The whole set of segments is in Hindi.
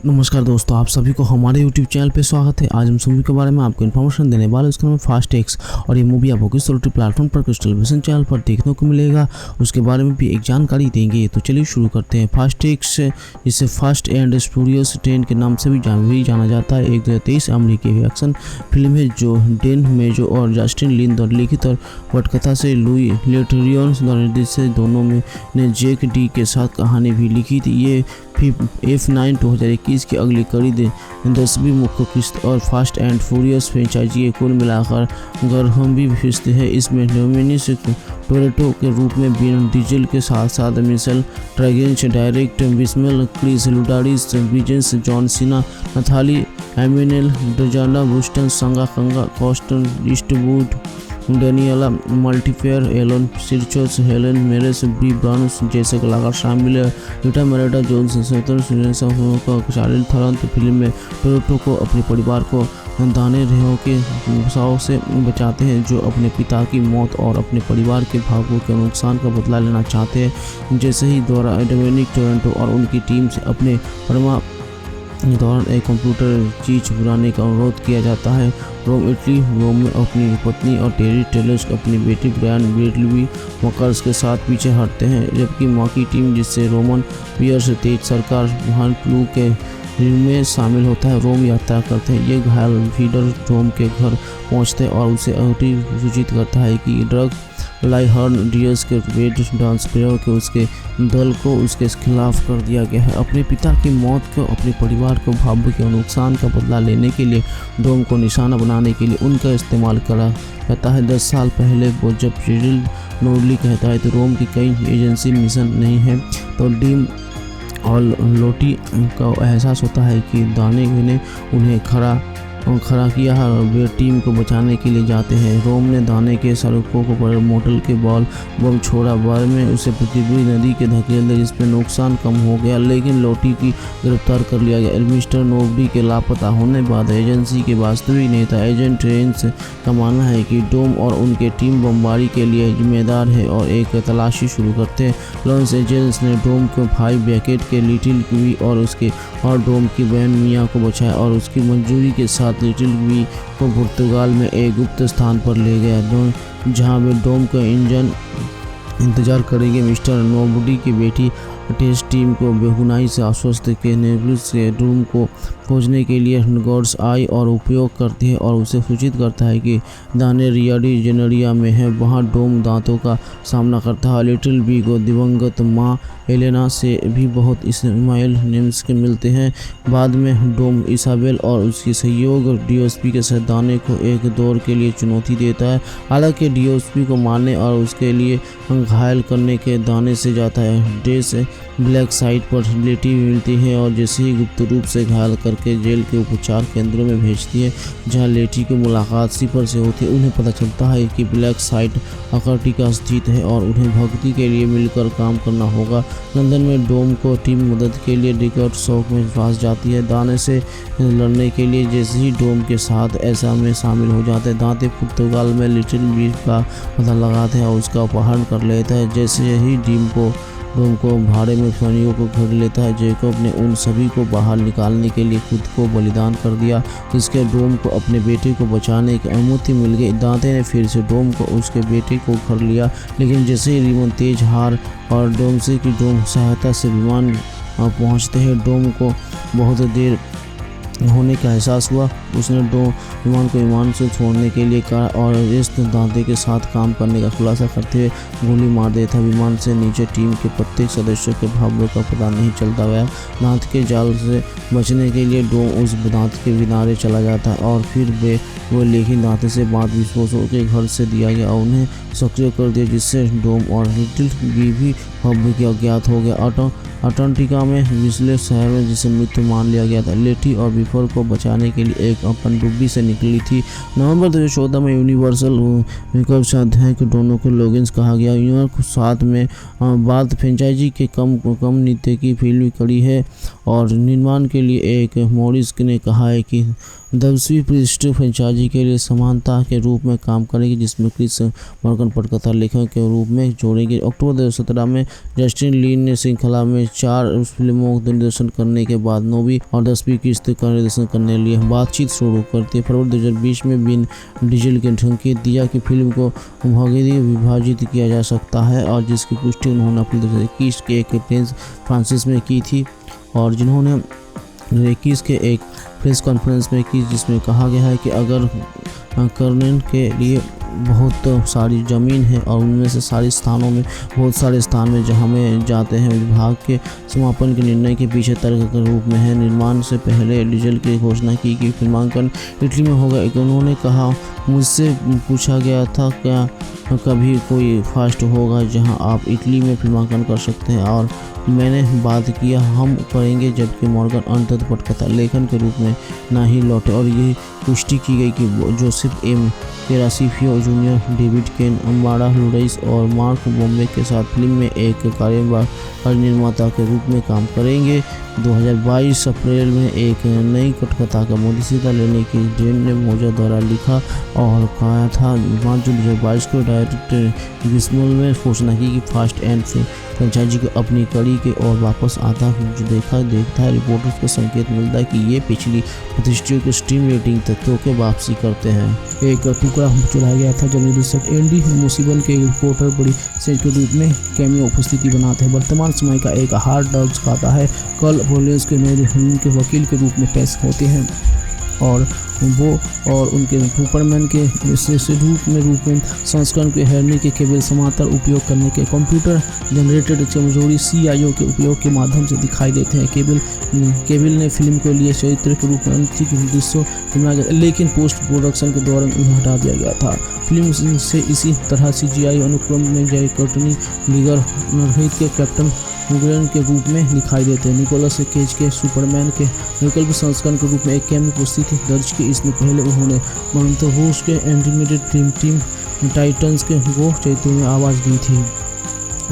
नमस्कार दोस्तों, आप सभी को हमारे YouTube चैनल पे स्वागत है। आज हम मूवी के बारे में आपको इन्फॉर्मेशन देने वाले हैं। उसका नाम फास्ट एक्स और ये मूवी आपको किस OTT प्लेटफॉर्म पर किस टेलीविजन चैनल पर देखने को मिलेगा, उसके बारे में भी एक जानकारी देंगे। तो चलिए शुरू करते हैं। फास्ट एक्स, जिसे फास्ट एंड फ्यूरियस 10 के नाम से भी जाना जाता है, एक 2023 अमेरिकी एक्शन फिल्म है जो डेन मेजो और जस्टिन लिन द्वारा लिखित और पटकथा से लुई लेटरियन द्वारा निर्देशित, दोनों में ने जेक डी के साथ कहानी भी लिखी थी। ये F9 2021 की अगली कड़ी 10वीं मुख्य किस्त और फास्ट एंड फ्यूरियस फ्रेंचाइजी के कुल मिलाकर गरहवी किस्त है। इसमें डोमिनिक टोरेटो के रूप में विन डीजल के साथ साथ मिशेल ट्रैगेंच, डायरेक्ट विस्मेल, क्रिस लुडारिस, विजेंस, जॉन सीना, नथाली एमिनेल, डजाना ब्रूस्टन, संगा कंगा, कॉस्टन ईस्टवुड, डेनियला मल्टीफेयर, एलन सिरचोस, हेलेन मेरेस, ब्री ब्राउन्स जैसे कलाकार शामिल है। रीटा मेरेटा जोन्स, चार्ली थरन फिल्म में टोरेटो को अपने परिवार को दाने रेहो के गुस्साओं से बचाते हैं, जो अपने पिता की मौत और अपने परिवार के भागों के नुकसान का बदला लेना चाहते हैं। जैसे ही द्वारा डोमिनिक टोरेटो और उनकी टीम से अपने परमा दौरान एक कंप्यूटर चीज चुराने का अनुरोध किया जाता है। रोम इटली रोम में अपनी पत्नी और टेरी टेलर्स अपनी बेटी ब्रायन ब्रेडली मकर्स के साथ पीछे हटते हैं, जबकि माँ की टीम, जिससे रोमन पियर्स तेज सरकार वहां प्लू के में शामिल होता है, रोम यात्रा करते हैं। ये घायल फीडर रोम के घर पहुंचते हैं और उसे सूचित करता है कि ड्रग लाइहर्न डियस के रेड डांस के उसके दल को उसके खिलाफ कर दिया गया है। अपने पिता की मौत को, अपने परिवार को भावुक के नुकसान का बदला लेने के लिए डोम को निशाना बनाने के लिए उनका इस्तेमाल करा जाता है। 10 साल पहले वो जब सिरिल नोडली कहता है तो रोम की कई एजेंसी मिशन नहीं है, तो डीम और लोटी का एहसास होता है कि दाने ने उन्हें खड़ा किया है और वे टीम को बचाने के लिए जाते हैं। रोम ने दाने के सड़कों पर मोटल के बॉल बम छोड़ा, बाद में उसे पृथ्वी नदी के धकेल दिया, जिसमें नुकसान कम हो गया, लेकिन लोटी की गिरफ्तार कर लिया गया। मिस्टर नोबडी के लापता होने बाद एजेंसी के वास्तविक नेता एजेंट रेंस का मानना है कि डोम और उनके टीम बमबारी के लिए जिम्मेदार है और एक तलाशी शुरू करते हैं। लॉस एंजेल्स ने डोम के भाई बैकेट के लिटिल वी और डोम की बहन मिया को बचाया और उसकी मंजूरी के साथ लिटिल वी को पुर्तगाल में एक गुप्त स्थान पर ले गया, जहां वे डोम का इंतजार करेंगे। मिस्टर नोबडी की बेटी टेस्ट टीम को बेगुनाही से आश्वस्त के नेबल्स के डोम को खोजने के लिए गॉड्स आई और उपयोग करती है और उसे सूचित करता है कि दाने रियाडी जेनेरिया में है, वहां डोम दांतों का सामना करता है। लिटिल बी को दिवंगत माँ एलेना से भी बहुत इस्माइल नेम्स के मिलते हैं। बाद में डोम इसाबेल और उसकी सहयोग डीओएसपी के साथ दाने को एक दौर के लिए चुनौती देता है। हालांकि डीओएसपी को मारने और उसके लिए घायल करने के दाने से जाता है। डे से ब्लैक साइट पर लेटी मिलती है और जैसे ही गुप्त रूप से घायल करके जेल के उपचार केंद्रों में भेजती है, जहां लेटी की मुलाकात सिफर से होती है। उन्हें पता चलता है कि ब्लैक साइट अंटार्कटिका स्थित है और उन्हें भक्ति के लिए मिलकर काम करना होगा। लंदन में डोम को टीम मदद के लिए डिकॉट शौक में फंस जाती है। दाने से लड़ने के लिए जैसे ही डोम के साथ ऐसा में शामिल हो जाते हैं, दांते पुर्तगाल में लिटिल बी का पता लगाते हैं और उसका अपहरण कर लेता है। जैसे ही डोम को भाड़े में सैनिकों को घेर लेता है, जैकब ने उन सभी को बाहर निकालने के लिए खुद को बलिदान कर दिया, जिसके डोम को अपने बेटे को बचाने की अनुमति मिल गई। दांते ने फिर से डोम को उसके बेटे को घर लिया, लेकिन जैसे ही रिमन तेज हार और डोम सहायता से विमान पहुंचते हैं, डोम को बहुत देर होने का एहसास हुआ। उसने विमान को विमान से छोड़ने के लिए कहा और इस दांते के साथ काम करने का खुलासा करते हुए गोली मार देता। विमान से नीचे टीम के प्रत्येक सदस्यों के भावों का पता नहीं चलता गया। दांत के जाल से बचने के लिए डोम उस दांत के किनारे चला जाता है और फिर वो लेकिन दांते से बाद विस्फोटों के घर से दिया गया और उन्हें सक्रिय कर दिया, जिससे डोम और लिटिल बी भी भव्य के अज्ञात हो गया। अंटार्कटिका में विस्ले शहर में जिसे मृत्यु मान लिया गया था। लेटी और जेनिफर को बचाने के लिए एक पनडुब्बी से निकली थी। नवंबर 2014 में यूनिवर्सल विकल्प अध्याय के दोनों को लॉगिन्स कहा गया। यूनिवर्स साथ में बाद फ्रेंचाइजी के कम नीति की फिल्म कड़ी है और निर्माण के लिए एक मॉरिस ने कहा है कि 10वीं पृष्ठ फ्रेंचाइजी के लिए समानता के रूप में काम करेगी, जिसमें क्रिस मॉर्गन पटकथा लेखक के रूप में जोड़ेंगे। अक्टूबर 2017 में जस्टिन लिन ने श्रृंखला में 4 फिल्मों का निर्देशन करने के बाद 9वीं और 10वीं किस्त का निर्देशन करने के लिए बातचीत शुरू करती। फरवरी 2020 में विन डीजल ने संकेत दिया कि फिल्म को भागीदारी विभाजित किया जा सकता है और जिसकी पुष्टि उन्होंने अपने 2021 के एक प्रेस फ्रांसिस में की थी और जिन्होंने 2021 के एक प्रेस कॉन्फ्रेंस में की, जिसमें कहा गया है कि अगर करने के लिए बहुत सारी ज़मीन है और उनमें से सारे स्थानों में बहुत सारे स्थान में जहाँ में जाते हैं विभाग के समापन के निर्णय के पीछे तर्क के रूप में है। निर्माण से पहले डीजल की घोषणा की कि फिल्मांकन इटली में होगा। उन्होंने कहा, मुझसे पूछा गया था क्या कभी कोई फास्ट होगा जहां आप इटली में फिल्मांकन कर सकते हैं और मैंने बात किया हम करेंगे, जबकि मॉर्गन अंततः पटकथा लेखन के रूप में ना ही लौटे और ये पुष्टि की गई कि जोसेफ एम पेरासिफियो जूनियर, डेविड केन, अम्बारा लुडाइस और मार्क बॉम्बे के साथ फिल्म में एक कार्य निर्माता के रूप में काम करेंगे। 2022 अप्रैल में एक नई पटकथा का मुद्दा लेने की जेन ने मोजा द्वारा लिखा और कहा था। 5 जून 2022 को डायरेक्टर गिस्मोल में घोषणा की कि फास्ट एंड फ्रेंचाइजी को अपनी कड़ी के ओर वापस आता है। जो देखता है रिपोर्टर्स को संकेत मिलता है कि ये पिछली प्रतिष्ठियों के स्ट्रीम रेटिंग तथ्यों के वापसी करते हैं। एक टुकड़ा चुराया गया था जब निर्देशक एंडी मुसीबन के रिपोर्टर बड़ी सेज के रूप में कैमियो उपस्थिति बनाते हैं। वर्तमान समय का एक हार्ड ड्रग्स खाता है कल पोलिस के नए के वकील के रूप में पेश होते हैं और वो और उनके सुपरमैन के रूप में संस्करण के हेरनी के केवल समांतर उपयोग करने के कंप्यूटर जनरेटेड कमजोरी CIO के उपयोग के माध्यम से दिखाई देते हैं। केबिल ने फिल्म के लिए चरित्र के रूप में अंतिम दृश्यों बनाया गया, लेकिन पोस्ट प्रोडक्शन के दौरान उन्हें हटा दिया गया था। फिल्म से इसी तरह CGI अनुक्रम में जय कर्टनी लिगर नरहित के कैप्टन हुगरेन के रूप में दिखाई देते हैं। निकोलस केज के सुपरमैन के विकल्प संस्करण के रूप में एक कैमियो उपस्थिति दर्ज की। इसमें पहले उन्होंने रूस के एनिमेटेड टीम टाइटन्स के वो चरित्रों में आवाज़ दी थी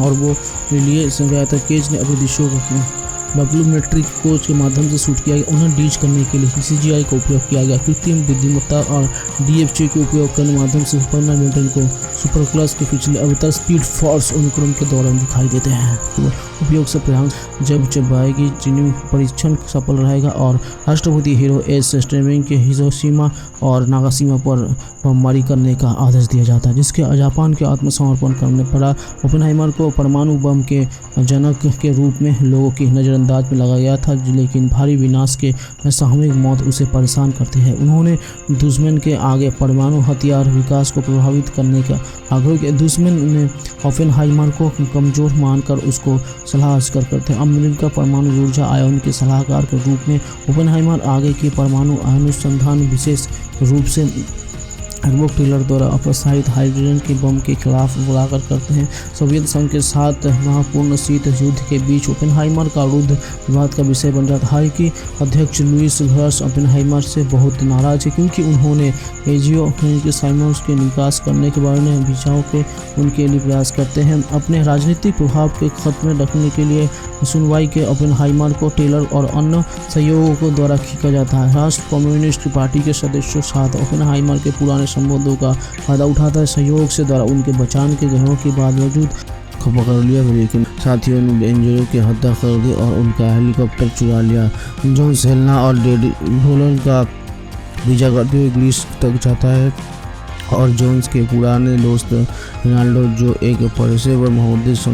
और वो लिए संज्ञाता केज ने अपने दृश्यों को वॉल्यूमेट्रिक कोच के माध्यम से शूट किया गया। उन्हें डीच करने के लिए CGI का उपयोग किया गया। कृत्रिम बुद्धिमत्ता और DFG के उपयोग करने के माध्यम से सुपरमैन ब्रिटेन को सुपर क्लास के पिछले अवतार स्पीड फोर्स अनुक्रम के दौरान दिखाई देते हैं। तो उपयोग से प्रयास जब आएगी जिन्हें परीक्षण सफल रहेगा और राष्ट्रपति हीरो एस स्ट्रीमिंग के हिरोशिमा और नागासाकी पर बमबारी करने का आदेश दिया जाता है, जिसके जापान के आत्मसमर्पण करने पड़ा। ओपेनहाइमर को परमाणु बम के जनक के रूप में लोगों की नज़रअंदाज में लगाया गया था, लेकिन भारी विनाश के सामूहिक मौत उसे परेशान करती है। उन्होंने दुश्मन के आगे परमाणु हथियार विकास को प्रभावित करने का आग्रह किया। दुश्मन ने ओपेनहाइमर को कमजोर मानकर उसको सलाह करते हैं। अमेरिका परमाणु ऊर्जा आयोग के सलाहकार के रूप में ओपेनहाइमर आगे के परमाणु अनुसंधान विशेष रूप से एडवर्ड टेलर द्वारा अप्रोत्साहित हाइड्रोजन के बम के खिलाफ मुलाकात करते हैं। सोवियत संघ के साथ महत्वपूर्ण शीत युद्ध के बीच ओपेनहाइमर का युद्ध विवाद का विषय बन जाता है कि अध्यक्ष लुईस हर्श ओपेनहाइमर से बहुत नाराज है क्योंकि उन्होंने एजियो के साइमन्स के निकास करने के बारे में विचारों के उनके लिए प्रयास करते हैं। अपने राजनीतिक प्रभाव के खत्म रखने के लिए सुनवाई के ओपेनहाइमर को टेलर और अन्य सहयोगों द्वारा खींचा जाता है। राष्ट्र कम्युनिस्ट पार्टी के सदस्यों साथ ओपेनहाइमर के पुराने संबंधों का फायदा उठाता है। सहयोग से द्वारा उनके बचाने के ग्रहों के बावजूद पकड़ लिया, लेकिन साथियों ने डेंजरो की हत्या कर दी और उनका हेलीकॉप्टर चुरा लिया। जॉन सेल्ना और डेडी होलन का पीछा करते हुए ग्रीस तक जाता है और जोन्स के पुराने दोस्त रोनाल्डो, जो एक पेशेवर मुहद्दिस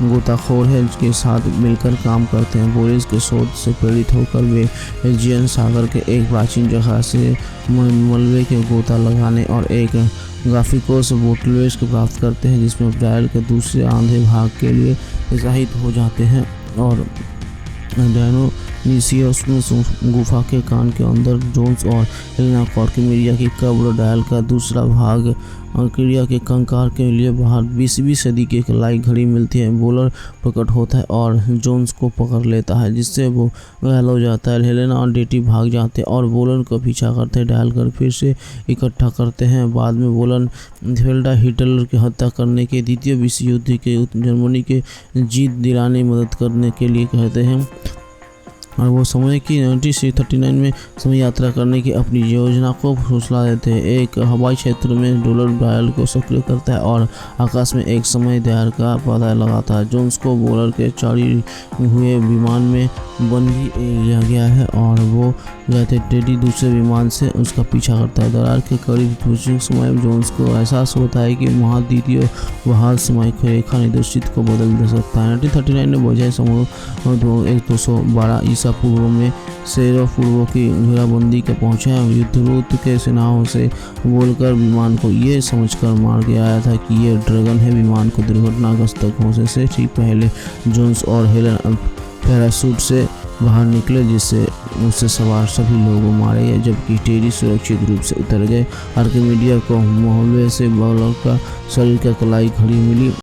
गोताखोर है, के साथ मिलकर काम करते हैं। बोरिस के शोध से प्रेरित होकर वे एजियन सागर के एक प्राचीन जगह से मलबे के गोता लगाने और एक ग्राफिकोस बोटलवेज को प्राप्त करते हैं, जिसमें ब्रायल के दूसरे आधे भाग के लिए उत्साहित हो जाते हैं और डायनोनिसियस गुफा के कान के अंदर जोन्स और एलेना कॉर्किमिरिया की कब्र डायल का दूसरा भाग क्रिया के कंकार के लिए बाहर 20वीं सदी की एक लाइक घड़ी मिलती है। बॉलर प्रकट होता है और जोन्स को पकड़ लेता है, जिससे वो घायल हो जाता है। हेलेना और डेटी भाग जाते हैं और बॉलर का पीछा करते हैं, डालकर फिर से इकट्ठा करते हैं। बाद में बॉलर फेल्डा हिटलर की हत्या करने के द्वितीय विश्व युद्ध के जर्मनी के जीत दिलाने मदद करने के लिए कहते हैं और वो समय की 1939 में समय यात्रा करने की अपनी योजना को फुसला देते हैं। एक हवाई क्षेत्र में डॉलर डायल को सक्रिय करता है और आकाश में एक समय दहाड़ का पता लगाता है। जोन्स को बॉलर के चढ़ी हुए विमान में बंदी लिया गया है और वो जाते टेडी दूसरे विमान से उसका पीछा करता है। दरार के करीब पहुंचने समय जोन्स को एहसास होता है कि महाद्वीतीय बहाल समय रेखा निर्देशित को बदल दे सकता है। 1939 में बजाय समूह 212 ईसा पूर्व में शेर पूर्व की घेराबंदी का पहुंचा युद्धरूत के सेनाओं से बोलकर विमान को ये समझकर मार के आया था कि ये ड्रैगन है। विमान को दुर्घटनाग्रस्त होने से ठीक पहले जोन्स और हेलन पैराशूट से बाहर निकले, जिससे उससे सवार सभी लोग मारे गए, जबकि टेरी सुरक्षित रूप से उतर गए। आर्किमिडीज को मोहल्ले से बॉलर का शरीर का कलाई घड़ी मिली।